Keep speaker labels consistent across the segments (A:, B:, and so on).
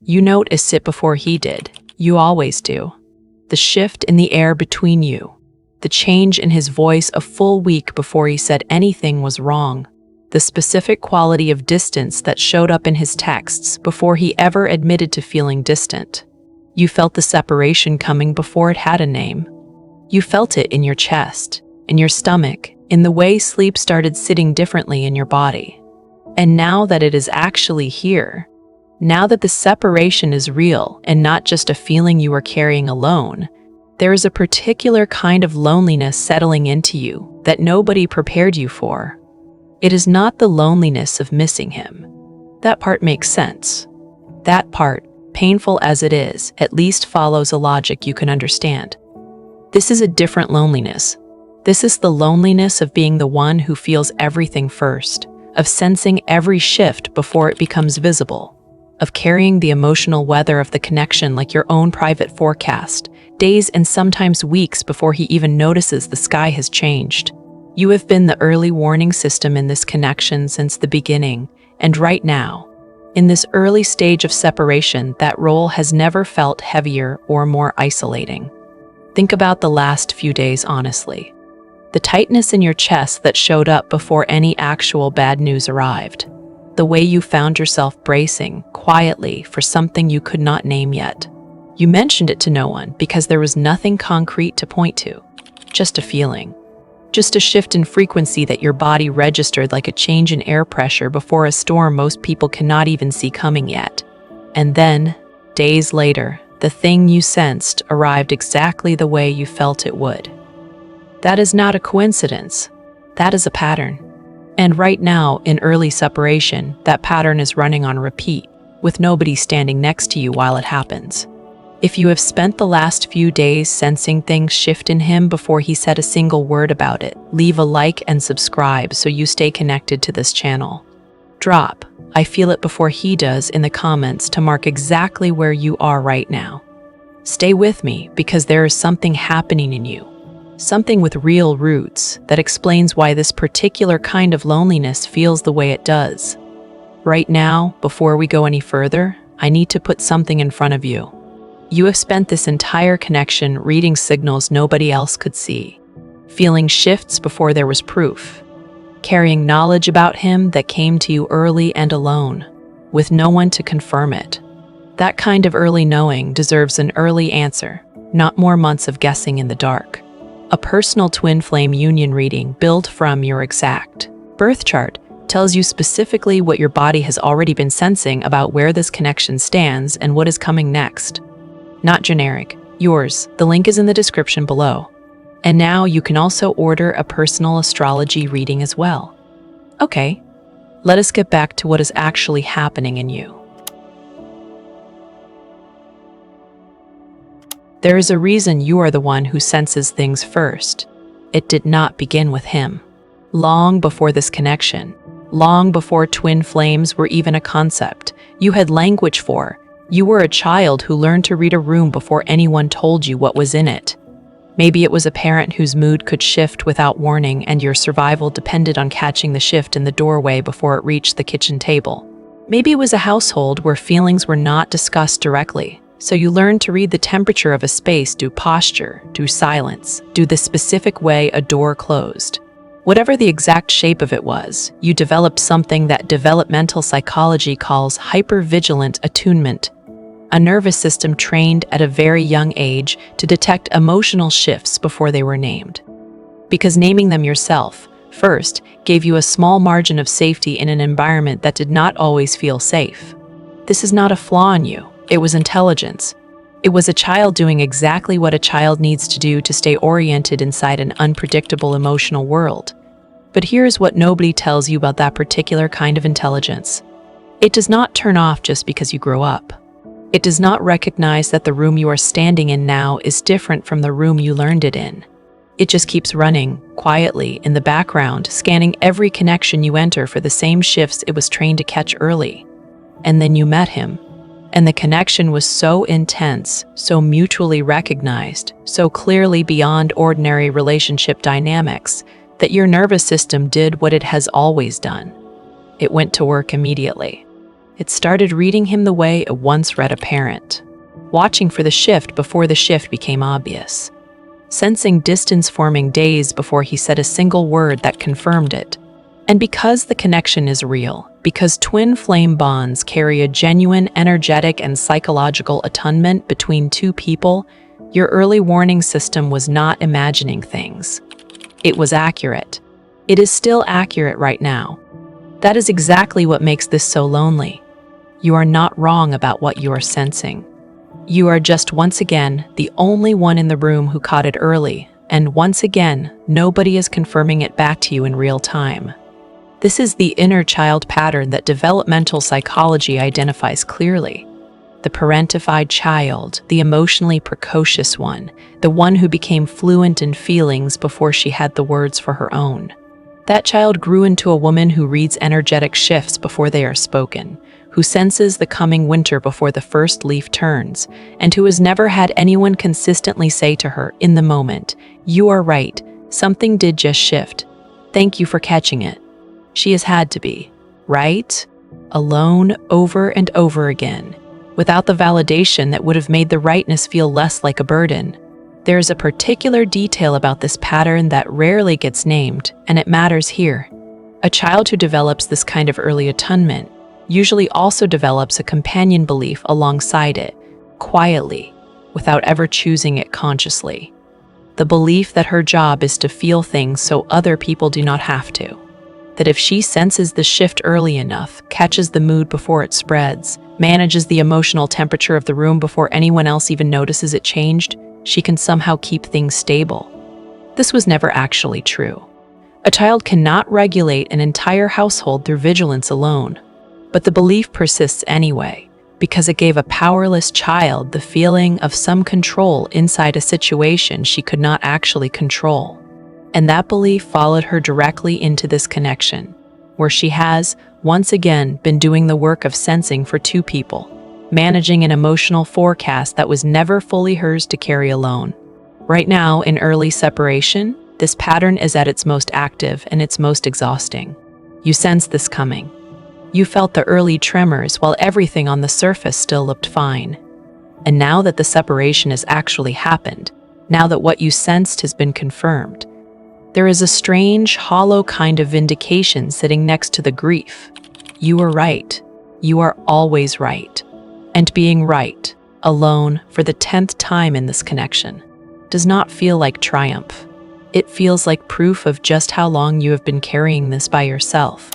A: You notice it before he did. You always do. The shift in the air between you. The change in his voice a full week before he said anything was wrong. The specific quality of distance that showed up in his texts before he ever admitted to feeling distant. You felt the separation coming before it had a name. You felt it in your chest, in your stomach, in the way sleep started sitting differently in your body. And now that it is actually here, now that the separation is real and not just a feeling you are carrying alone, there is a particular kind of loneliness settling into you that nobody prepared you for. It is not the loneliness of missing him. That part makes sense. That part, painful as it is, at least follows a logic you can understand. This is a different loneliness. This is the loneliness of being the one who feels everything first, of sensing every shift before it becomes visible, of carrying the emotional weather of the connection like your own private forecast, days and sometimes weeks before he even notices the sky has changed. You have been the early warning system in this connection since the beginning, and right now, in this early stage of separation, that role has never felt heavier or more isolating. Think about the last few days honestly. The tightness in your chest that showed up before any actual bad news arrived. The way you found yourself bracing, quietly, for something you could not name yet. You mentioned it to no one because there was nothing concrete to point to. Just a feeling. Just a shift in frequency that your body registered like a change in air pressure before a storm most people cannot even see coming yet. And then, days later, the thing you sensed arrived exactly the way you felt it would. That is not a coincidence. That is a pattern. And right now, in early separation, that pattern is running on repeat, with nobody standing next to you while it happens. If you have spent the last few days sensing things shift in him before he said a single word about it, leave a like and subscribe so you stay connected to this channel. Drop "I feel it" before he does in the comments to mark exactly where you are right now. Stay with me because there is something happening in you. Something with real roots that explains why this particular kind of loneliness feels the way it does. Right now, before we go any further, I need to put something in front of you. You have spent this entire connection reading signals nobody else could see, feeling shifts before there was proof, carrying knowledge about him that came to you early and alone, with no one to confirm it. That kind of early knowing deserves an early answer, not more months of guessing in the dark. A personal twin flame union reading built from your exact birth chart tells you specifically what your body has already been sensing about where this connection stands and what is coming next. Not generic, yours. The link is in the description below. And now you can also order a personal astrology reading as well. Okay, let us get back to what is actually happening in you. There is a reason you are the one who senses things first. It did not begin with him. Long before this connection, long before twin flames were even a concept, you had language for. You were a child who learned to read a room before anyone told you what was in it. Maybe it was a parent whose mood could shift without warning and your survival depended on catching the shift in the doorway before it reached the kitchen table. Maybe it was a household where feelings were not discussed directly, so you learned to read the temperature of a space through posture, through silence, through the specific way a door closed. Whatever the exact shape of it was, you developed something that developmental psychology calls hypervigilant attunement. A nervous system trained at a very young age to detect emotional shifts before they were named. Because naming them yourself, first, gave you a small margin of safety in an environment that did not always feel safe. This is not a flaw in you, it was intelligence. It was a child doing exactly what a child needs to do to stay oriented inside an unpredictable emotional world. But here's what nobody tells you about that particular kind of intelligence. It does not turn off just because you grow up. It does not recognize that the room you are standing in now is different from the room you learned it in. It just keeps running, quietly, in the background, scanning every connection you enter for the same shifts it was trained to catch early. And then you met him. And the connection was so intense, so mutually recognized, so clearly beyond ordinary relationship dynamics, that your nervous system did what it has always done. It went to work immediately. It started reading him the way it once read a parent, watching for the shift before the shift became obvious, sensing distance forming days before he said a single word that confirmed it. And because the connection is real, because twin flame bonds carry a genuine energetic and psychological attunement between two people, your early warning system was not imagining things. It was accurate. It is still accurate right now. That is exactly what makes this so lonely. You are not wrong about what you are sensing. You are just once again the only one in the room who caught it early, and once again, nobody is confirming it back to you in real time. This is the inner child pattern that developmental psychology identifies clearly. The parentified child, the emotionally precocious one, the one who became fluent in feelings before she had the words for her own. That child grew into a woman who reads energetic shifts before they are spoken, who senses the coming winter before the first leaf turns, and who has never had anyone consistently say to her in the moment, "You are right, something did just shift. Thank you for catching it." She has had to be, right? Alone over and over again, without the validation that would have made the rightness feel less like a burden. There is a particular detail about this pattern that rarely gets named, and it matters here. A child who develops this kind of early attunement usually also develops a companion belief alongside it, quietly, without ever choosing it consciously. The belief that her job is to feel things so other people do not have to. That if she senses the shift early enough, catches the mood before it spreads, manages the emotional temperature of the room before anyone else even notices it changed, she can somehow keep things stable. This was never actually true. A child cannot regulate an entire household through vigilance alone, but the belief persists anyway, because it gave a powerless child the feeling of some control inside a situation she could not actually control. And that belief followed her directly into this connection, where she has, once again, been doing the work of sensing for two people, managing an emotional forecast that was never fully hers to carry alone. Right now, in early separation, this pattern is at its most active and its most exhausting. You sense this coming. You felt the early tremors while everything on the surface still looked fine. And now that the separation has actually happened, now that what you sensed has been confirmed, there is a strange, hollow kind of vindication sitting next to the grief. You were right. You are always right. And being right, alone, for the 10th time in this connection, does not feel like triumph. It feels like proof of just how long you have been carrying this by yourself.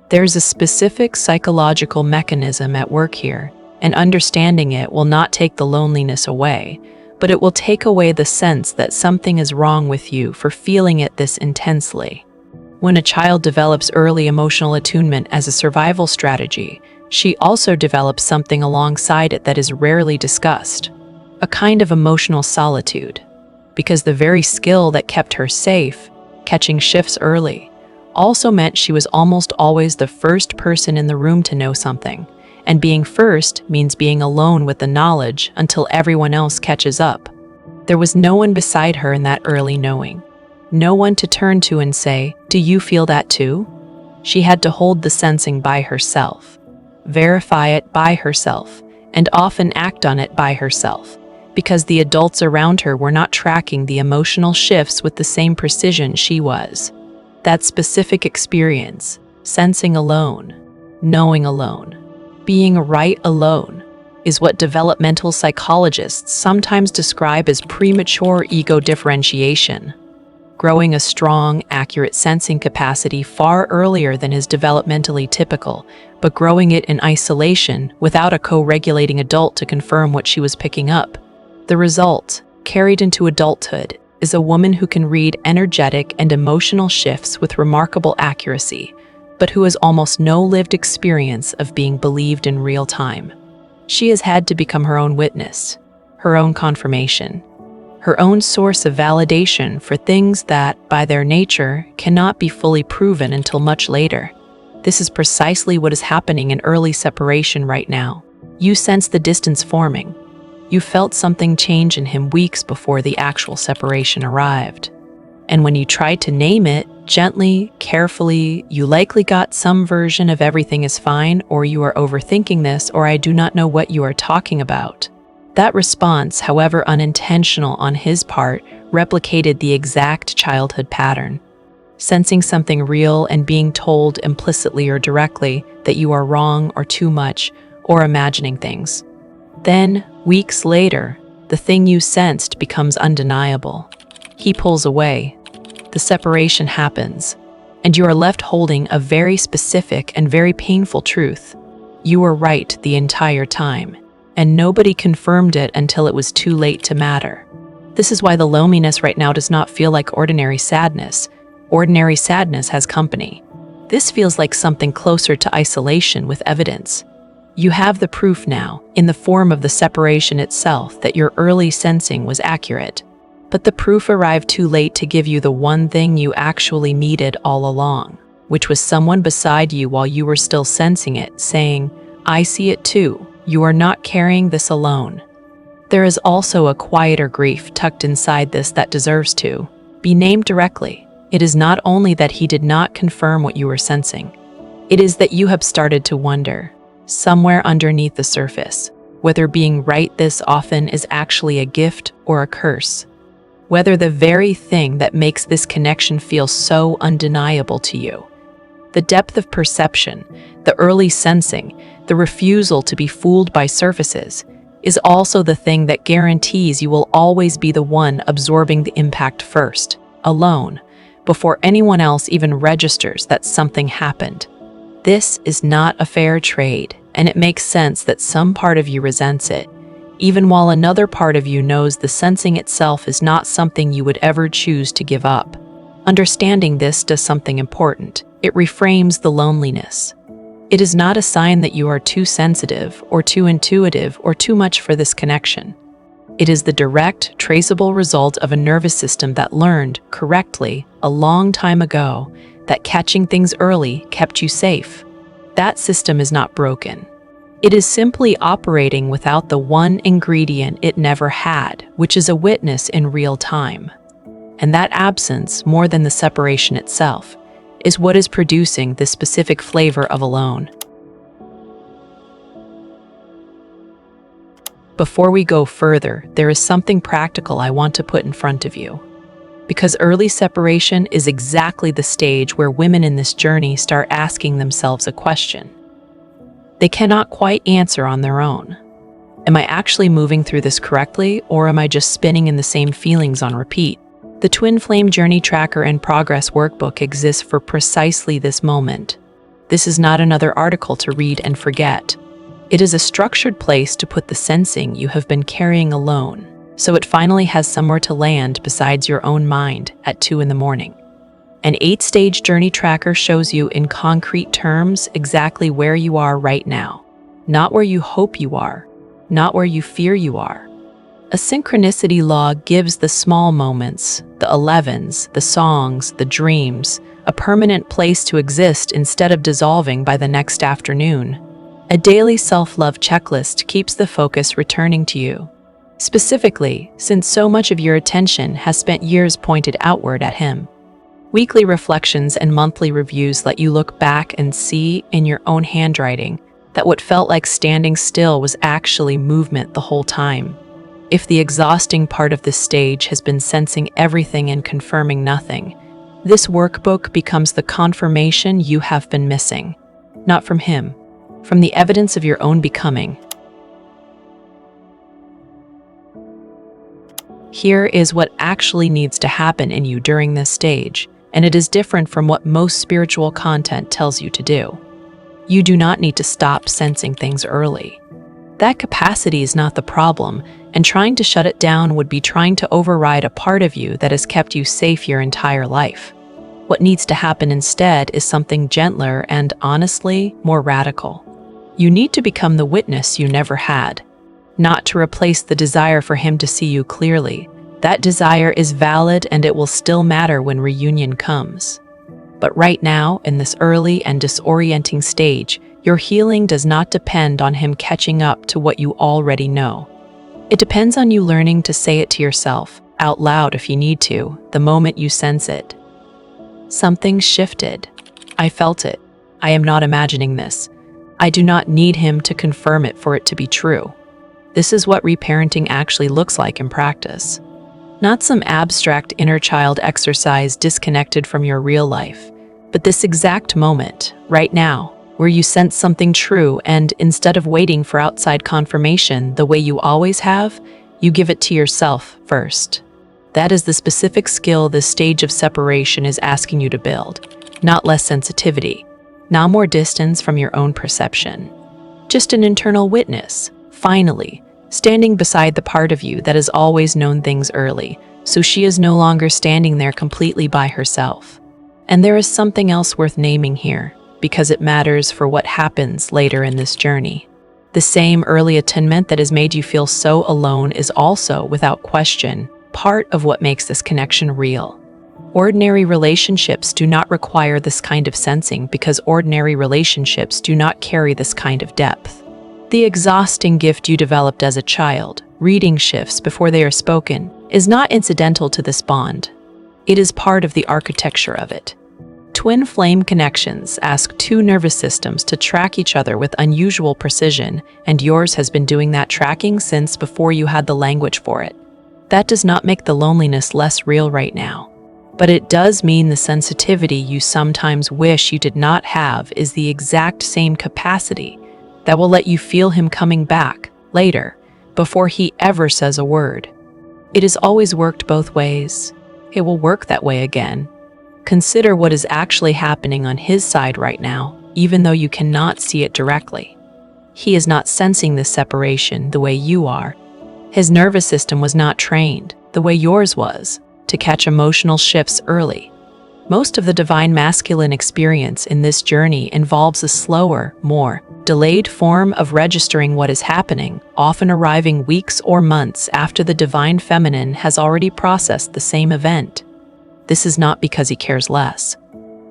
A: There's a specific psychological mechanism at work here, and understanding it will not take the loneliness away, but it will take away the sense that something is wrong with you for feeling it this intensely. When a child develops early emotional attunement as a survival strategy, she also develops something alongside it that is rarely discussed, a kind of emotional solitude, because the very skill that kept her safe, catching shifts early, also meant she was almost always the first person in the room to know something. And being first means being alone with the knowledge until everyone else catches up. There was no one beside her in that early knowing. No one to turn to and say, "Do you feel that too?" She had to hold the sensing by herself, verify it by herself, and often act on it by herself, because the adults around her were not tracking the emotional shifts with the same precision she was. That specific experience, sensing alone, knowing alone, being right alone, is what developmental psychologists sometimes describe as premature ego differentiation, growing a strong, accurate sensing capacity far earlier than is developmentally typical, but growing it in isolation without a co-regulating adult to confirm what she was picking up. The result, carried into adulthood, is a woman who can read energetic and emotional shifts with remarkable accuracy, but who has almost no lived experience of being believed in real time. She has had to become her own witness, her own confirmation, her own source of validation for things that, by their nature, cannot be fully proven until much later. This is precisely what is happening in early separation right now. You sense the distance forming. You felt something change in him weeks before the actual separation arrived. And when you tried to name it, Gently, carefully, you likely got some version of everything is fine, or you are overthinking this, or I do not know what you are talking about. That response, however unintentional on his part, replicated the exact childhood pattern. Sensing something real and being told implicitly or directly that you are wrong or too much, or imagining things. Then, weeks later, the thing you sensed becomes undeniable. He pulls away. The separation happens, and you are left holding a very specific and very painful truth. You were right the entire time, and nobody confirmed it until it was too late to matter. This is why the loneliness right now does not feel like ordinary sadness. Ordinary sadness has company. This feels like something closer to isolation with evidence. You have the proof now, in the form of the separation itself, that your early sensing was accurate. But the proof arrived too late to give you the one thing you actually needed all along, which was someone beside you while you were still sensing it, saying, "I see it too. You are not carrying this alone." There is also a quieter grief tucked inside this that deserves to be named directly. It is not only that he did not confirm what you were sensing, it is that you have started to wonder, somewhere underneath the surface, whether being right this often is actually a gift or a curse. Whether the very thing that makes this connection feel so undeniable to you, the depth of perception, the early sensing, the refusal to be fooled by surfaces, is also the thing that guarantees you will always be the one absorbing the impact first, alone, before anyone else even registers that something happened. This is not a fair trade, and it makes sense that some part of you resents it, even while another part of you knows the sensing itself is not something you would ever choose to give up. Understanding this does something important. It reframes the loneliness. It is not a sign that you are too sensitive or too intuitive or too much for this connection. It is the direct, traceable result of a nervous system that learned, correctly, a long time ago, that catching things early kept you safe. That system is not broken. It is simply operating without the one ingredient it never had, which is a witness in real time. And that absence, more than the separation itself, is what is producing this specific flavor of alone. Before we go further, there is something practical I want to put in front of you. Because early separation is exactly the stage where women in this journey start asking themselves a question they cannot quite answer on their own. Am I actually moving through this correctly, or am I just spinning in the same feelings on repeat? The Twin Flame Journey Tracker and Progress Workbook exists for precisely this moment. This is not another article to read and forget. It is a structured place to put the sensing you have been carrying alone, so it finally has somewhere to land besides your own mind at 2 in the morning. An 8-stage journey tracker shows you in concrete terms exactly where you are right now, not where you hope you are, not where you fear you are. A synchronicity log gives the small moments, the 11s, the songs, the dreams, a permanent place to exist instead of dissolving by the next afternoon. A daily self-love checklist keeps the focus returning to you. Specifically, since so much of your attention has spent years pointed outward at him. Weekly reflections and monthly reviews let you look back and see, in your own handwriting, that what felt like standing still was actually movement the whole time. If the exhausting part of this stage has been sensing everything and confirming nothing, this workbook becomes the confirmation you have been missing. Not from him, from the evidence of your own becoming. Here is what actually needs to happen in you during this stage, and it is different from what most spiritual content tells you to do. You do not need to stop sensing things early. That capacity is not the problem, and trying to shut it down would be trying to override a part of you that has kept you safe your entire life. What needs to happen instead is something gentler and, honestly, more radical. You need to become the witness you never had, not to replace the desire for him to see you clearly. That desire is valid and it will still matter when reunion comes. But right now, in this early and disorienting stage, your healing does not depend on him catching up to what you already know. It depends on you learning to say it to yourself, out loud if you need to, the moment you sense it. Something shifted. I felt it. I am not imagining this. I do not need him to confirm it for it to be true. This is what reparenting actually looks like in practice. Not some abstract inner child exercise disconnected from your real life, but this exact moment, right now, where you sense something true and instead of waiting for outside confirmation the way you always have, you give it to yourself first. That is the specific skill this stage of separation is asking you to build. Not less sensitivity, not more distance from your own perception. Just an internal witness, finally, standing beside the part of you that has always known things early, so she is no longer standing there completely by herself. And there is something else worth naming here, because it matters for what happens later in this journey. The same early attunement that has made you feel so alone is also, without question, part of what makes this connection real. Ordinary relationships do not require this kind of sensing because ordinary relationships do not carry this kind of depth. The exhausting gift you developed as a child, reading shifts before they are spoken, is not incidental to this bond. It is part of the architecture of it. Twin flame connections ask two nervous systems to track each other with unusual precision, and yours has been doing that tracking since before you had the language for it. That does not make the loneliness less real right now. But it does mean the sensitivity you sometimes wish you did not have is the exact same capacity that will let you feel him coming back later, before he ever says a word. It has always worked both ways. It will work that way again. Consider what is actually happening on his side right now, even though you cannot see it directly. He is not sensing this separation the way you are. His nervous system was not trained, the way yours was, to catch emotional shifts early. Most of the divine masculine experience in this journey involves a slower, more delayed form of registering what is happening, often arriving weeks or months after the divine feminine has already processed the same event. This is not because he cares less.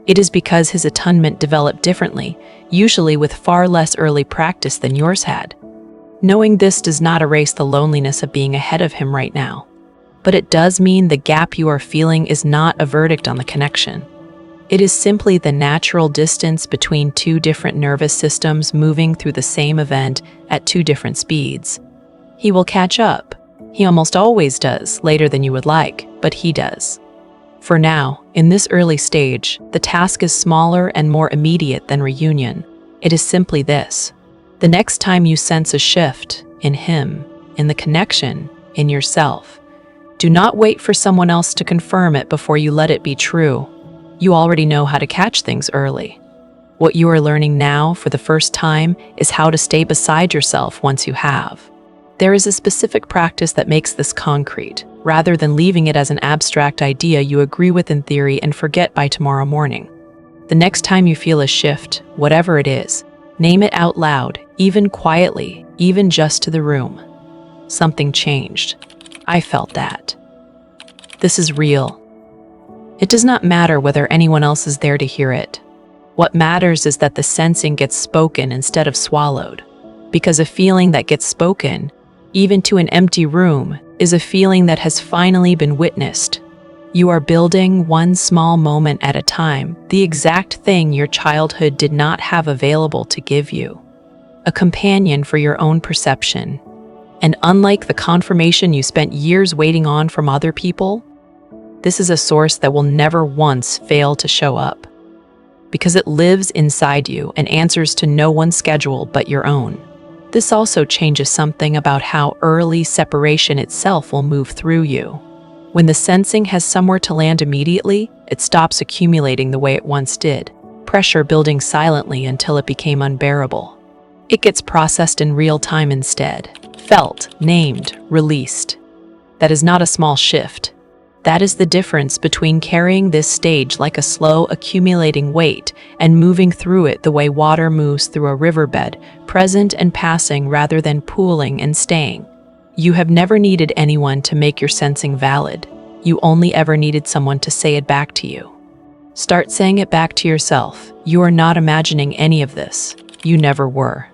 A: It is because his attunement developed differently, usually with far less early practice than yours had. Knowing this does not erase the loneliness of being ahead of him right now. But it does mean the gap you are feeling is not a verdict on the connection. It is simply the natural distance between two different nervous systems moving through the same event at two different speeds. He will catch up. He almost always does, later than you would like, but he does. For now, in this early stage, the task is smaller and more immediate than reunion. It is simply this. The next time you sense a shift in him, in the connection, in yourself, do not wait for someone else to confirm it before you let it be true. You already know how to catch things early. What you are learning now for the first time is how to stay beside yourself once you have. There is a specific practice that makes this concrete, rather than leaving it as an abstract idea you agree with in theory and forget by tomorrow morning. The next time you feel a shift, whatever it is, name it out loud, even quietly, even just to the room. Something changed. I felt that. This is real. It does not matter whether anyone else is there to hear it. What matters is that the sensing gets spoken instead of swallowed. Because a feeling that gets spoken, even to an empty room, is a feeling that has finally been witnessed. You are building one small moment at a time, the exact thing your childhood did not have available to give you. A companion for your own perception. And unlike the confirmation you spent years waiting on from other people, this is a source that will never once fail to show up. Because it lives inside you and answers to no one's schedule but your own. This also changes something about how early separation itself will move through you. When the sensing has somewhere to land immediately, it stops accumulating the way it once did, pressure building silently until it became unbearable. It gets processed in real time instead. Felt, named, released. That is not a small shift. That is the difference between carrying this stage like a slow accumulating weight and moving through it the way water moves through a riverbed, present and passing rather than pooling and staying. You have never needed anyone to make your sensing valid. You only ever needed someone to say it back to you. Start saying it back to yourself. You are not imagining any of this. You never were.